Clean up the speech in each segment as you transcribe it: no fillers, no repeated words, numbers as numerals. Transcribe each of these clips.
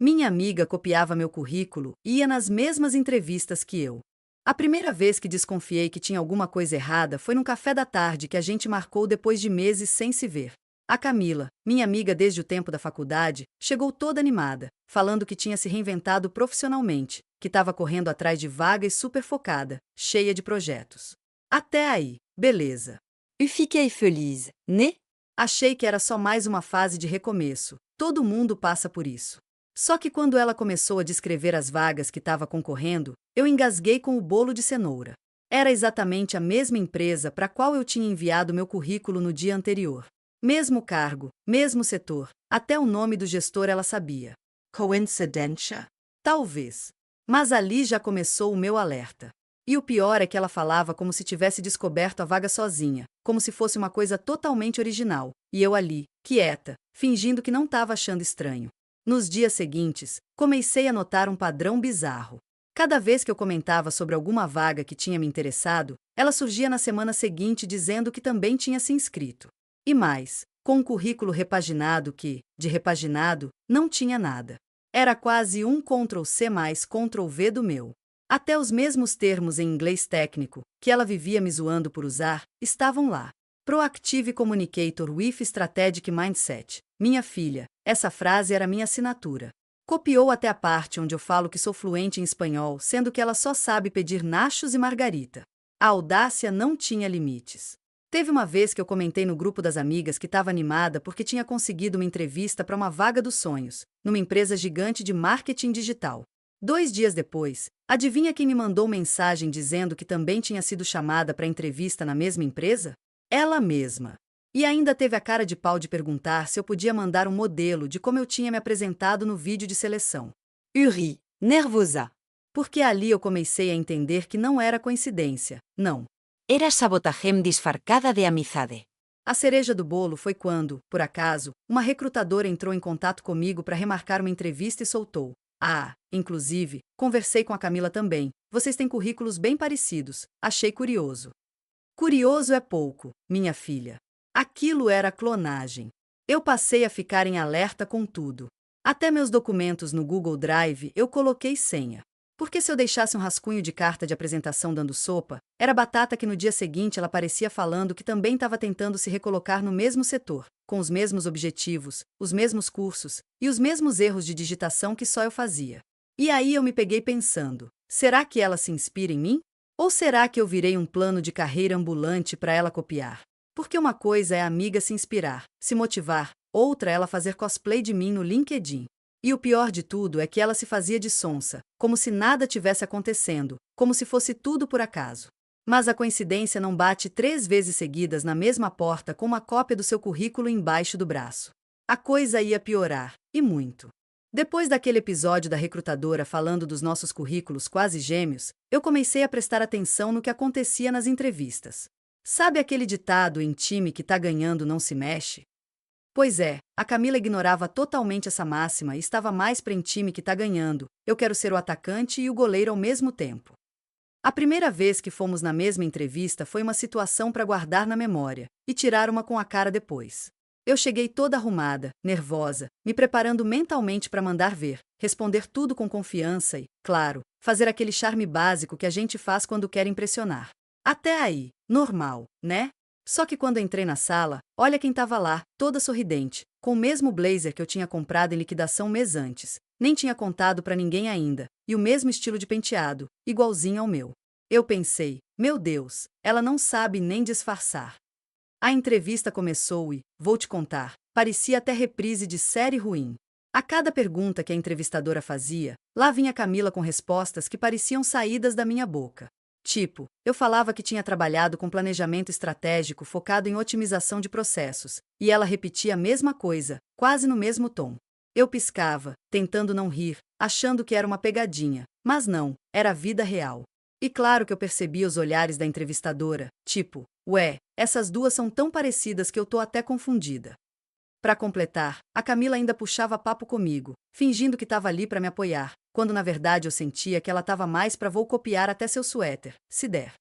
Minha amiga copiava meu currículo e ia nas mesmas entrevistas que eu. A primeira vez que desconfiei que tinha alguma coisa errada foi num café da tarde que a gente marcou depois de meses sem se ver. A Camila, minha amiga desde o tempo da faculdade, chegou toda animada, falando que tinha se reinventado profissionalmente, que estava correndo atrás de vagas super focada, cheia de projetos. Até aí, beleza. Eu fiquei feliz, né? Achei que era só mais uma fase de recomeço. Todo mundo passa por isso. Só que quando ela começou a descrever as vagas que estava concorrendo, eu engasguei com o bolo de cenoura. Era exatamente a mesma empresa para a qual eu tinha enviado meu currículo no dia anterior. Mesmo cargo, mesmo setor, até o nome do gestor ela sabia. Coincidência? Talvez. Mas ali já começou o meu alerta. E o pior é que ela falava como se tivesse descoberto a vaga sozinha, como se fosse uma coisa totalmente original, e eu ali, quieta, fingindo que não estava achando estranho. Nos dias seguintes, comecei a notar um padrão bizarro. Cada vez que eu comentava sobre alguma vaga que tinha me interessado, ela surgia na semana seguinte dizendo que também tinha se inscrito. E mais, com um currículo repaginado que, de repaginado, não tinha nada. Era quase um Ctrl+C mais Ctrl+V do meu. Até os mesmos termos em inglês técnico, que ela vivia me zoando por usar, estavam lá. Proactive Communicator with Strategic Mindset. Minha filha, essa frase era minha assinatura. Copiou até a parte onde eu falo que sou fluente em espanhol, sendo que ela só sabe pedir nachos e margarita. A audácia não tinha limites. Teve uma vez que eu comentei no grupo das amigas que estava animada porque tinha conseguido uma entrevista para uma vaga dos sonhos, numa empresa gigante de marketing digital. 2 dias depois, adivinha quem me mandou mensagem dizendo que também tinha sido chamada para entrevista na mesma empresa? Ela mesma. E ainda teve a cara de pau de perguntar se eu podia mandar um modelo de como eu tinha me apresentado no vídeo de seleção. Uri, nervosa. Porque ali eu comecei a entender que não era coincidência, não. Era sabotagem disfarçada de amizade. A cereja do bolo foi quando, por acaso, uma recrutadora entrou em contato comigo para remarcar uma entrevista e soltou. Inclusive, conversei com a Camila também. Vocês têm currículos bem parecidos. Achei curioso. Curioso é pouco, minha filha. Aquilo era clonagem. Eu passei a ficar em alerta com tudo. Até meus documentos no Google Drive eu coloquei senha. Porque se eu deixasse um rascunho de carta de apresentação dando sopa, era batata que no dia seguinte ela parecia falando que também estava tentando se recolocar no mesmo setor, com os mesmos objetivos, os mesmos cursos e os mesmos erros de digitação que só eu fazia. E aí eu me peguei pensando, será que ela se inspira em mim? Ou será que eu virei um plano de carreira ambulante para ela copiar? Porque uma coisa é a amiga se inspirar, se motivar, outra é ela fazer cosplay de mim no LinkedIn. E o pior de tudo é que ela se fazia de sonsa, como se nada tivesse acontecendo, como se fosse tudo por acaso. Mas a coincidência não bate 3 vezes seguidas na mesma porta com uma cópia do seu currículo embaixo do braço. A coisa ia piorar, e muito. Depois daquele episódio da recrutadora falando dos nossos currículos quase gêmeos, eu comecei a prestar atenção no que acontecia nas entrevistas. Sabe aquele ditado em time que tá ganhando não se mexe? Pois é, a Camila ignorava totalmente essa máxima e estava mais para em time que tá ganhando, eu quero ser o atacante e o goleiro ao mesmo tempo. A primeira vez que fomos na mesma entrevista foi uma situação para guardar na memória, e tirar uma com a cara depois. Eu cheguei toda arrumada, nervosa, me preparando mentalmente para mandar ver, responder tudo com confiança e, claro, fazer aquele charme básico que a gente faz quando quer impressionar. Até aí, normal, né? Só que quando entrei na sala, olha quem estava lá, toda sorridente, com o mesmo blazer que eu tinha comprado em liquidação mês antes. Nem tinha contado para ninguém ainda, e o mesmo estilo de penteado, igualzinho ao meu. Eu pensei, meu Deus, ela não sabe nem disfarçar. A entrevista começou e, vou te contar, parecia até reprise de série ruim. A cada pergunta que a entrevistadora fazia, lá vinha Camila com respostas que pareciam saídas da minha boca. Tipo, eu falava que tinha trabalhado com planejamento estratégico focado em otimização de processos, e ela repetia a mesma coisa, quase no mesmo tom. Eu piscava, tentando não rir, achando que era uma pegadinha, mas não, era a vida real. E claro que eu percebia os olhares da entrevistadora, tipo, ué, essas duas são tão parecidas que eu tô até confundida. Para completar, a Camila ainda puxava papo comigo, fingindo que estava ali para me apoiar, quando na verdade eu sentia que ela estava mais para vou copiar até seu suéter, se der.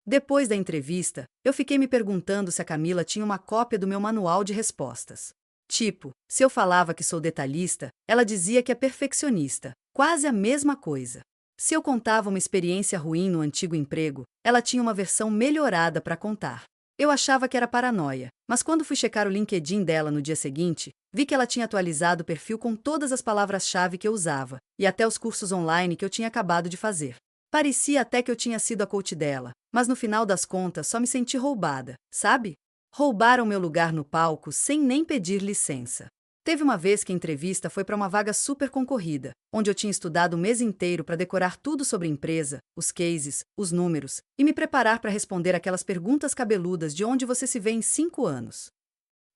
Depois da entrevista, eu fiquei me perguntando se a Camila tinha uma cópia do meu manual de respostas. Tipo, se eu falava que sou detalhista, ela dizia que é perfeccionista. Quase a mesma coisa. Se eu contava uma experiência ruim no antigo emprego, ela tinha uma versão melhorada para contar. Eu achava que era paranoia, mas quando fui checar o LinkedIn dela no dia seguinte, vi que ela tinha atualizado o perfil com todas as palavras-chave que eu usava, e até os cursos online que eu tinha acabado de fazer. Parecia até que eu tinha sido a coach dela, mas no final das contas só me senti roubada, sabe? Roubaram meu lugar no palco sem nem pedir licença. Teve uma vez que a entrevista foi para uma vaga super concorrida, onde eu tinha estudado o mês inteiro para decorar tudo sobre a empresa, os cases, os números, e me preparar para responder aquelas perguntas cabeludas de onde você se vê em 5 anos.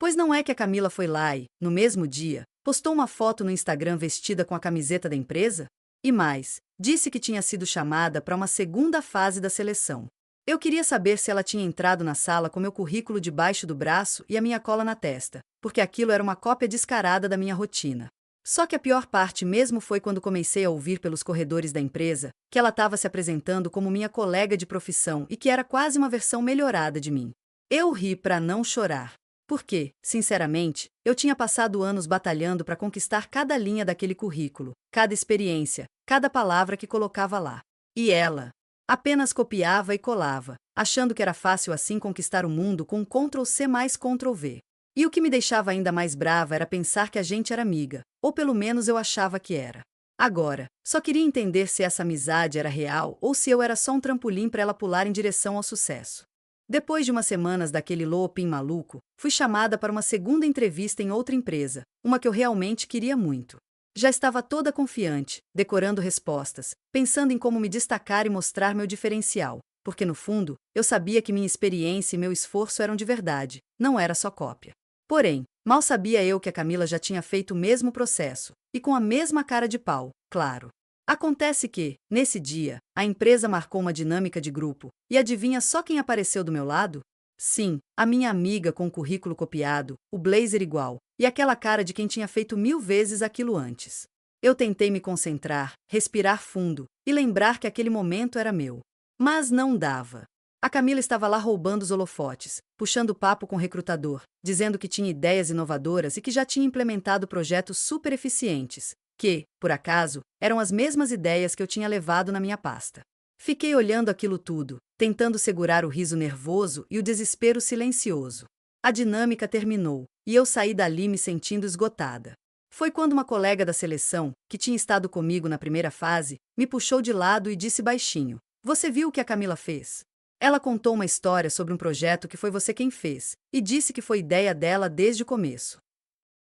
Pois não é que a Camila foi lá e, no mesmo dia, postou uma foto no Instagram vestida com a camiseta da empresa? E mais, disse que tinha sido chamada para uma segunda fase da seleção. Eu queria saber se ela tinha entrado na sala com meu currículo debaixo do braço e a minha cola na testa, porque aquilo era uma cópia descarada da minha rotina. Só que a pior parte mesmo foi quando comecei a ouvir pelos corredores da empresa que ela estava se apresentando como minha colega de profissão e que era quase uma versão melhorada de mim. Eu ri para não chorar. Porque, sinceramente, eu tinha passado anos batalhando para conquistar cada linha daquele currículo, cada experiência, cada palavra que colocava lá. E ela apenas copiava e colava, achando que era fácil assim conquistar o mundo com Ctrl+C mais Ctrl+V. E o que me deixava ainda mais brava era pensar que a gente era amiga, ou pelo menos eu achava que era. Agora, só queria entender se essa amizade era real ou se eu era só um trampolim para ela pular em direção ao sucesso. Depois de umas semanas daquele looping maluco, fui chamada para uma segunda entrevista em outra empresa, uma que eu realmente queria muito. Já estava toda confiante, decorando respostas, pensando em como me destacar e mostrar meu diferencial, porque no fundo, eu sabia que minha experiência e meu esforço eram de verdade, não era só cópia. Porém, mal sabia eu que a Camila já tinha feito o mesmo processo, e com a mesma cara de pau, claro. Acontece que, nesse dia, a empresa marcou uma dinâmica de grupo, e adivinha só quem apareceu do meu lado? Sim, a minha amiga com o currículo copiado, o blazer igual, e aquela cara de quem tinha feito 1000 vezes aquilo antes. Eu tentei me concentrar, respirar fundo, e lembrar que aquele momento era meu. Mas não dava. A Camila estava lá roubando os holofotes, puxando papo com o recrutador, dizendo que tinha ideias inovadoras e que já tinha implementado projetos super eficientes, que, por acaso, eram as mesmas ideias que eu tinha levado na minha pasta. Fiquei olhando aquilo tudo, tentando segurar o riso nervoso e o desespero silencioso. A dinâmica terminou, e eu saí dali me sentindo esgotada. Foi quando uma colega da seleção, que tinha estado comigo na primeira fase, me puxou de lado e disse baixinho: "Você viu o que a Camila fez? Ela contou uma história sobre um projeto que foi você quem fez, e disse que foi ideia dela desde o começo."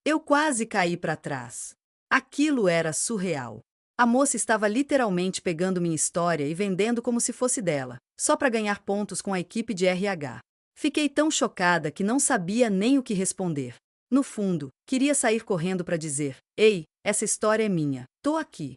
Eu quase caí para trás. Aquilo era surreal. A moça estava literalmente pegando minha história e vendendo como se fosse dela, só para ganhar pontos com a equipe de RH. Fiquei tão chocada que não sabia nem o que responder. No fundo, queria sair correndo para dizer: "Ei, essa história é minha, tô aqui."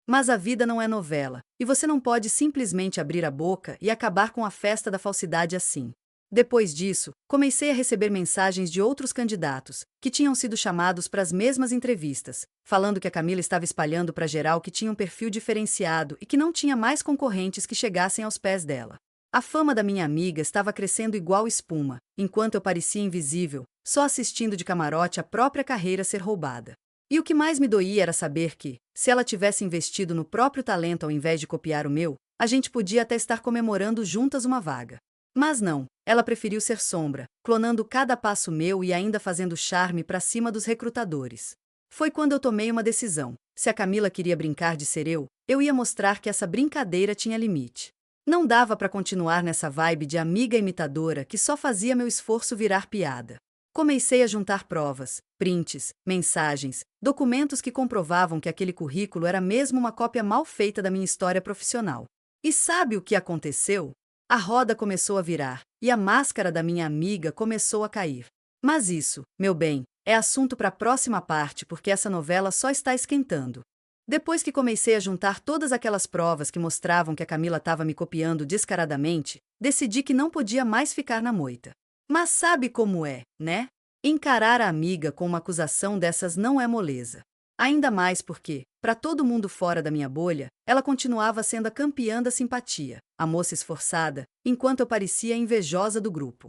Mas a vida não é novela, e você não pode simplesmente abrir a boca e acabar com a festa da falsidade assim. Depois disso, comecei a receber mensagens de outros candidatos, que tinham sido chamados para as mesmas entrevistas, falando que a Camila estava espalhando para geral que tinha um perfil diferenciado e que não tinha mais concorrentes que chegassem aos pés dela. A fama da minha amiga estava crescendo igual espuma, enquanto eu parecia invisível, só assistindo de camarote a própria carreira ser roubada. E o que mais me doía era saber que, se ela tivesse investido no próprio talento ao invés de copiar o meu, a gente podia até estar comemorando juntas uma vaga. Mas não, ela preferiu ser sombra, clonando cada passo meu e ainda fazendo charme para cima dos recrutadores. Foi quando eu tomei uma decisão: se a Camila queria brincar de ser eu ia mostrar que essa brincadeira tinha limite. Não dava para continuar nessa vibe de amiga imitadora que só fazia meu esforço virar piada. Comecei a juntar provas, prints, mensagens, documentos que comprovavam que aquele currículo era mesmo uma cópia mal feita da minha história profissional. E sabe o que aconteceu? A roda começou a virar, e a máscara da minha amiga começou a cair. Mas isso, meu bem, é assunto para a próxima parte porque essa novela só está esquentando. Depois que comecei a juntar todas aquelas provas que mostravam que a Camila estava me copiando descaradamente, decidi que não podia mais ficar na moita. Mas sabe como é, né? Encarar a amiga com uma acusação dessas não é moleza. Ainda mais porque, para todo mundo fora da minha bolha, ela continuava sendo a campeã da simpatia, a moça esforçada, enquanto eu parecia a invejosa do grupo.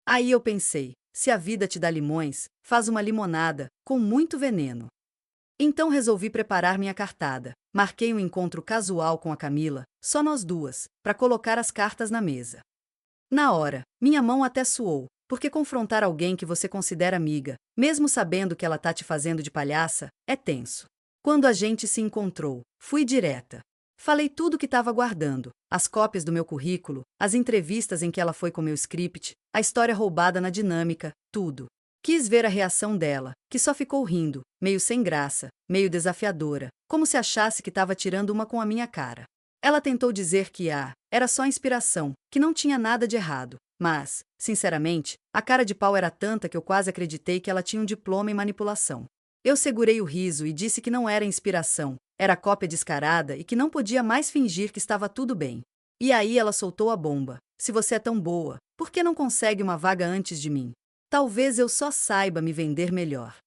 Aí eu pensei, se a vida te dá limões, faz uma limonada, com muito veneno. Então resolvi preparar minha cartada. Marquei um encontro casual com a Camila, só nós duas, para colocar as cartas na mesa. Na hora, minha mão até suou, porque confrontar alguém que você considera amiga, mesmo sabendo que ela tá te fazendo de palhaça, é tenso. Quando a gente se encontrou, fui direta. Falei tudo que estava guardando, as cópias do meu currículo, as entrevistas em que ela foi com meu script, a história roubada na dinâmica, tudo. Quis ver a reação dela, que só ficou rindo, meio sem graça, meio desafiadora, como se achasse que estava tirando uma com a minha cara. Ela tentou dizer que era só inspiração, que não tinha nada de errado, mas, sinceramente, a cara de pau era tanta que eu quase acreditei que ela tinha um diploma em manipulação. Eu segurei o riso e disse que não era inspiração, era cópia descarada e que não podia mais fingir que estava tudo bem. E aí ela soltou a bomba. Se você é tão boa, por que não consegue uma vaga antes de mim? Talvez eu só saiba me vender melhor.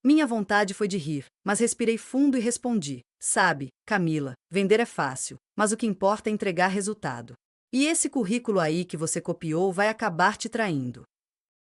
Minha vontade foi de rir, mas respirei fundo e respondi: sabe, Camila, vender é fácil, mas o que importa é entregar resultado. E esse currículo aí que você copiou vai acabar te traindo.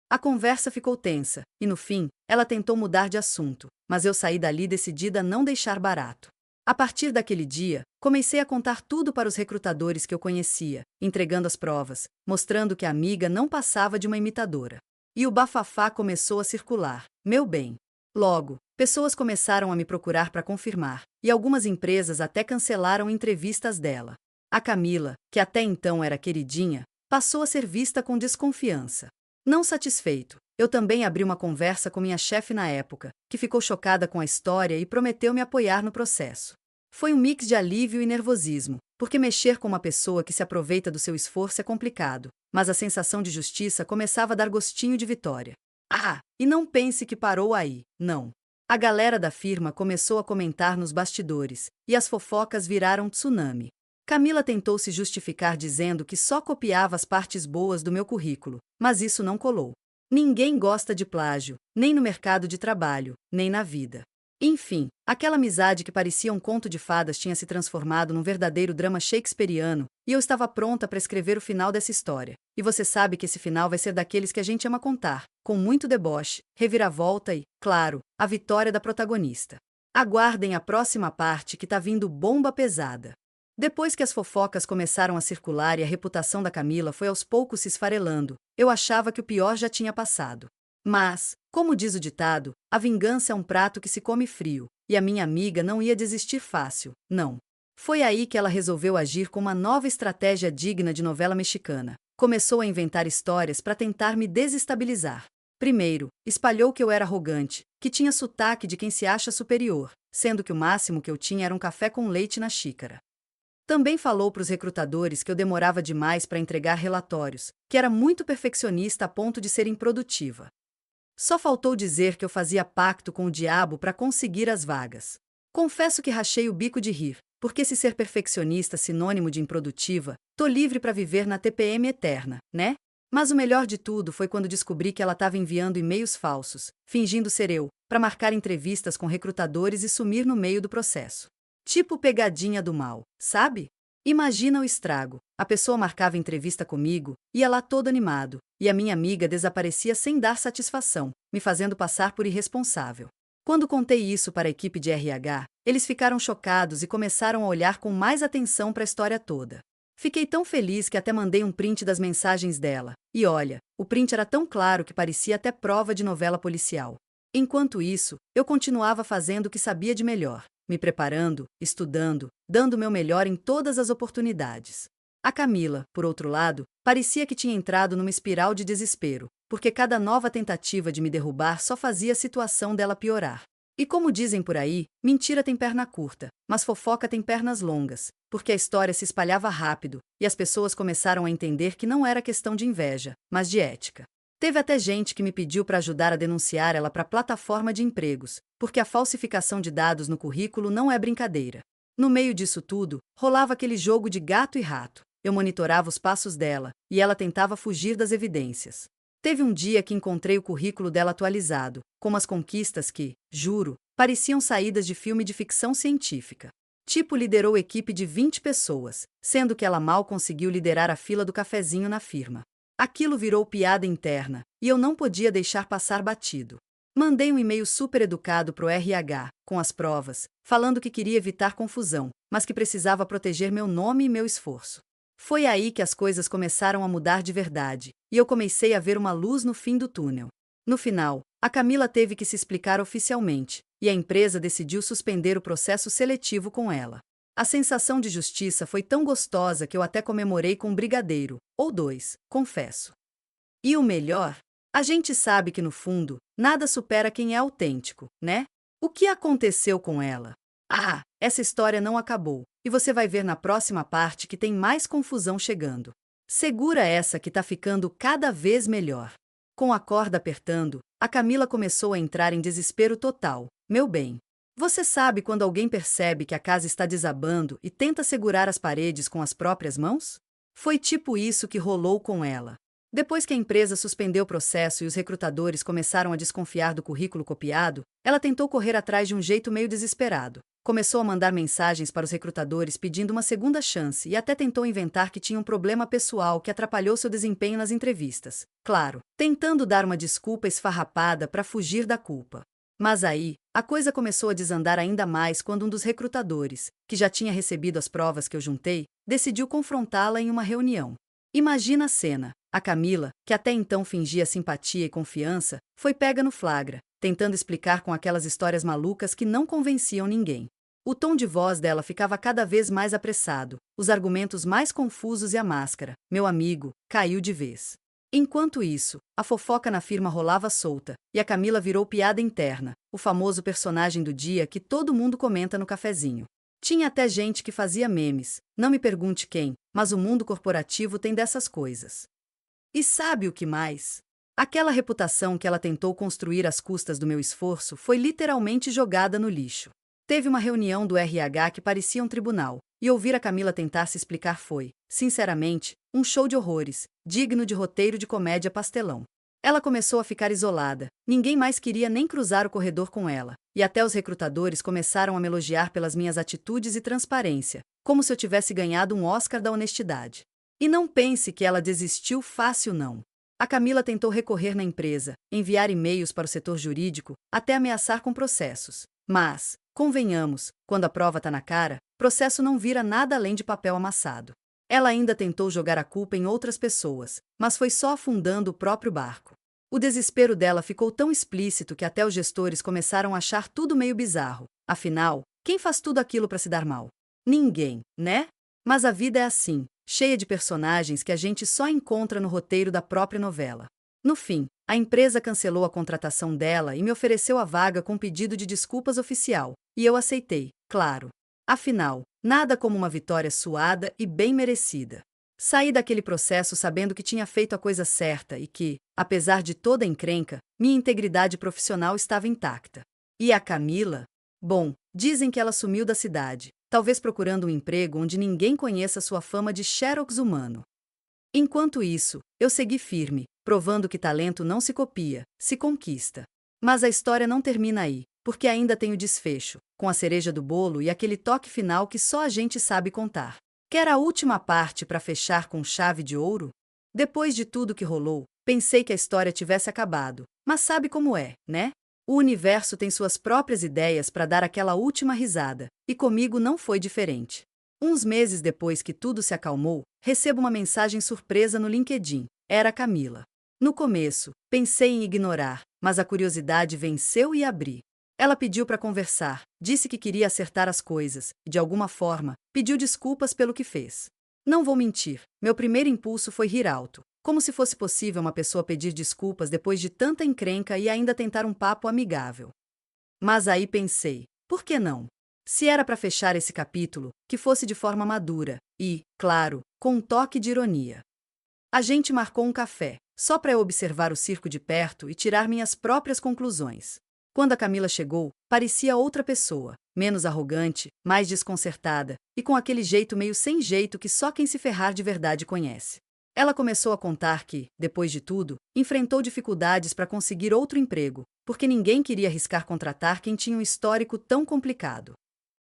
A conversa ficou tensa, e no fim, ela tentou mudar de assunto, mas eu saí dali decidida a não deixar barato. A partir daquele dia, comecei a contar tudo para os recrutadores que eu conhecia, entregando as provas, mostrando que a amiga não passava de uma imitadora. E o bafafá começou a circular, meu bem. Logo, pessoas começaram a me procurar para confirmar, e algumas empresas até cancelaram entrevistas dela. A Camila, que até então era queridinha, passou a ser vista com desconfiança. Não satisfeito, eu também abri uma conversa com minha chefe na época, que ficou chocada com a história e prometeu me apoiar no processo. Foi um mix de alívio e nervosismo, porque mexer com uma pessoa que se aproveita do seu esforço é complicado, mas a sensação de justiça começava a dar gostinho de vitória. E não pense que parou aí, não. A galera da firma começou a comentar nos bastidores, e as fofocas viraram tsunami. Camila tentou se justificar dizendo que só copiava as partes boas do meu currículo, mas isso não colou. Ninguém gosta de plágio, nem no mercado de trabalho, nem na vida. Enfim, aquela amizade que parecia um conto de fadas tinha se transformado num verdadeiro drama shakespeariano, e eu estava pronta para escrever o final dessa história. E você sabe que esse final vai ser daqueles que a gente ama contar, com muito deboche, reviravolta e, claro, a vitória da protagonista. Aguardem a próxima parte que tá vindo bomba pesada. Depois que as fofocas começaram a circular e a reputação da Camila foi aos poucos se esfarelando, eu achava que o pior já tinha passado. Mas, como diz o ditado, a vingança é um prato que se come frio, e a minha amiga não ia desistir fácil, não. Foi aí que ela resolveu agir com uma nova estratégia digna de novela mexicana. Começou a inventar histórias para tentar me desestabilizar. Primeiro, espalhou que eu era arrogante, que tinha sotaque de quem se acha superior, sendo que o máximo que eu tinha era um café com leite na xícara. Também falou para os recrutadores que eu demorava demais para entregar relatórios, que era muito perfeccionista a ponto de ser improdutiva. Só faltou dizer que eu fazia pacto com o diabo para conseguir as vagas. Confesso que rachei o bico de rir, porque se ser perfeccionista é sinônimo de improdutiva, tô livre para viver na TPM eterna, né? Mas o melhor de tudo foi quando descobri que ela estava enviando e-mails falsos, fingindo ser eu, para marcar entrevistas com recrutadores e sumir no meio do processo. Tipo pegadinha do mal, sabe? Imagina o estrago. A pessoa marcava entrevista comigo, ia lá todo animado, e a minha amiga desaparecia sem dar satisfação, me fazendo passar por irresponsável. Quando contei isso para a equipe de RH, eles ficaram chocados e começaram a olhar com mais atenção para a história toda. Fiquei tão feliz que até mandei um print das mensagens dela, e olha, o print era tão claro que parecia até prova de novela policial. Enquanto isso, eu continuava fazendo o que sabia de melhor, me preparando, estudando, dando o meu melhor em todas as oportunidades. A Camila, por outro lado, parecia que tinha entrado numa espiral de desespero, porque cada nova tentativa de me derrubar só fazia a situação dela piorar. E como dizem por aí, mentira tem perna curta, mas fofoca tem pernas longas, porque a história se espalhava rápido, e as pessoas começaram a entender que não era questão de inveja, mas de ética. Teve até gente que me pediu para ajudar a denunciar ela para a plataforma de empregos, porque a falsificação de dados no currículo não é brincadeira. No meio disso tudo, rolava aquele jogo de gato e rato. Eu monitorava os passos dela, e ela tentava fugir das evidências. Teve um dia que encontrei o currículo dela atualizado, com umas conquistas que, juro, pareciam saídas de filme de ficção científica. Tipo liderou equipe de 20 pessoas, sendo que ela mal conseguiu liderar a fila do cafezinho na firma. Aquilo virou piada interna, e eu não podia deixar passar batido. Mandei um e-mail super educado pro RH, com as provas, falando que queria evitar confusão, mas que precisava proteger meu nome e meu esforço. Foi aí que as coisas começaram a mudar de verdade, e eu comecei a ver uma luz no fim do túnel. No final, a Camila teve que se explicar oficialmente, e a empresa decidiu suspender o processo seletivo com ela. A sensação de justiça foi tão gostosa que eu até comemorei com um brigadeiro, ou dois, confesso. E o melhor? A gente sabe que no fundo, nada supera quem é autêntico, né? O que aconteceu com ela? Ah, essa história não acabou, e você vai ver na próxima parte que tem mais confusão chegando. Segura essa que tá ficando cada vez melhor. Com a corda apertando, a Camila começou a entrar em desespero total. Meu bem, você sabe quando alguém percebe que a casa está desabando e tenta segurar as paredes com as próprias mãos? Foi tipo isso que rolou com ela. Depois que a empresa suspendeu o processo e os recrutadores começaram a desconfiar do currículo copiado, ela tentou correr atrás de um jeito meio desesperado. Começou a mandar mensagens para os recrutadores pedindo uma segunda chance e até tentou inventar que tinha um problema pessoal que atrapalhou seu desempenho nas entrevistas. Claro, tentando dar uma desculpa esfarrapada para fugir da culpa. Mas aí, a coisa começou a desandar ainda mais quando um dos recrutadores, que já tinha recebido as provas que eu juntei, decidiu confrontá-la em uma reunião. Imagina a cena. A Camila, que até então fingia simpatia e confiança, foi pega no flagra, tentando explicar com aquelas histórias malucas que não convenciam ninguém. O tom de voz dela ficava cada vez mais apressado, os argumentos mais confusos e a máscara, meu amigo, caiu de vez. Enquanto isso, a fofoca na firma rolava solta, e a Camila virou piada interna, o famoso personagem do dia que todo mundo comenta no cafezinho. Tinha até gente que fazia memes, não me pergunte quem, mas o mundo corporativo tem dessas coisas. E sabe o que mais? Aquela reputação que ela tentou construir às custas do meu esforço foi literalmente jogada no lixo. Teve uma reunião do RH que parecia um tribunal, e ouvir a Camila tentar se explicar foi, sinceramente, um show de horrores, digno de roteiro de comédia pastelão. Ela começou a ficar isolada, ninguém mais queria nem cruzar o corredor com ela, e até os recrutadores começaram a me elogiar pelas minhas atitudes e transparência, como se eu tivesse ganhado um Oscar da honestidade. E não pense que ela desistiu fácil não. A Camila tentou recorrer na empresa, enviar e-mails para o setor jurídico, até ameaçar com processos. Mas, convenhamos, quando a prova tá na cara, processo não vira nada além de papel amassado. Ela ainda tentou jogar a culpa em outras pessoas, mas foi só afundando o próprio barco. O desespero dela ficou tão explícito que até os gestores começaram a achar tudo meio bizarro. Afinal, quem faz tudo aquilo para se dar mal? Ninguém, né? Mas a vida é assim, cheia de personagens que a gente só encontra no roteiro da própria novela. No fim, a empresa cancelou a contratação dela e me ofereceu a vaga com pedido de desculpas oficial, e eu aceitei, claro. Afinal, nada como uma vitória suada e bem merecida. Saí daquele processo sabendo que tinha feito a coisa certa e que, apesar de toda a encrenca, minha integridade profissional estava intacta. E a Camila? Bom, dizem que ela sumiu da cidade, talvez procurando um emprego onde ninguém conheça sua fama de xerox humano. Enquanto isso, eu segui firme, provando que talento não se copia, se conquista. Mas a história não termina aí, porque ainda tem o desfecho, com a cereja do bolo e aquele toque final que só a gente sabe contar. Quer a última parte para fechar com chave de ouro? Depois de tudo que rolou, pensei que a história tivesse acabado, mas sabe como é, né? O universo tem suas próprias ideias para dar aquela última risada, e comigo não foi diferente. Uns meses depois que tudo se acalmou, recebo uma mensagem surpresa no LinkedIn. Era a Camila. No começo, pensei em ignorar, mas a curiosidade venceu e abri. Ela pediu para conversar, disse que queria acertar as coisas, e de alguma forma, pediu desculpas pelo que fez. Não vou mentir, meu primeiro impulso foi rir alto. Como se fosse possível uma pessoa pedir desculpas depois de tanta encrenca e ainda tentar um papo amigável. Mas aí pensei, por que não? Se era para fechar esse capítulo, que fosse de forma madura e, claro, com um toque de ironia. A gente marcou um café, só para eu observar o circo de perto e tirar minhas próprias conclusões. Quando a Camila chegou, parecia outra pessoa, menos arrogante, mais desconcertada, e com aquele jeito meio sem jeito que só quem se ferrar de verdade conhece. Ela começou a contar que, depois de tudo, enfrentou dificuldades para conseguir outro emprego, porque ninguém queria arriscar contratar quem tinha um histórico tão complicado.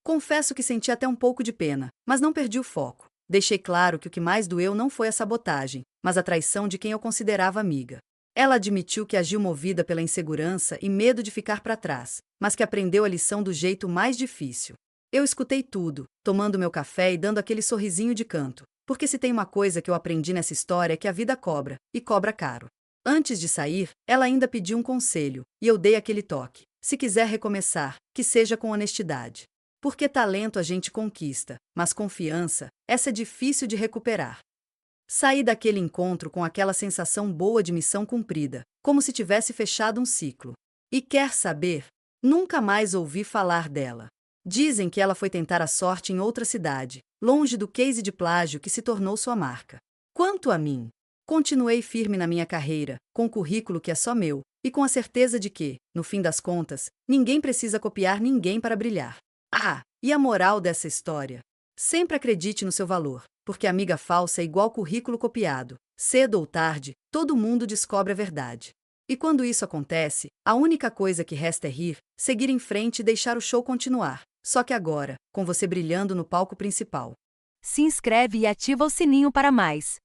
Confesso que senti até um pouco de pena, mas não perdi o foco. Deixei claro que o que mais doeu não foi a sabotagem, mas a traição de quem eu considerava amiga. Ela admitiu que agiu movida pela insegurança e medo de ficar para trás, mas que aprendeu a lição do jeito mais difícil. Eu escutei tudo, tomando meu café e dando aquele sorrisinho de canto, porque se tem uma coisa que eu aprendi nessa história é que a vida cobra, e cobra caro. Antes de sair, ela ainda pediu um conselho, e eu dei aquele toque. Se quiser recomeçar, que seja com honestidade. Porque talento a gente conquista, mas confiança, essa é difícil de recuperar. Saí daquele encontro com aquela sensação boa de missão cumprida, como se tivesse fechado um ciclo. E quer saber? Nunca mais ouvi falar dela. Dizem que ela foi tentar a sorte em outra cidade, longe do case de plágio que se tornou sua marca. Quanto a mim, continuei firme na minha carreira, com o currículo que é só meu, e com a certeza de que, no fim das contas, ninguém precisa copiar ninguém para brilhar. Ah, e a moral dessa história? Sempre acredite no seu valor, porque amiga falsa é igual currículo copiado. Cedo ou tarde, todo mundo descobre a verdade. E quando isso acontece, a única coisa que resta é rir, seguir em frente e deixar o show continuar. Só que agora, com você brilhando no palco principal. Se inscreve e ativa o sininho para mais.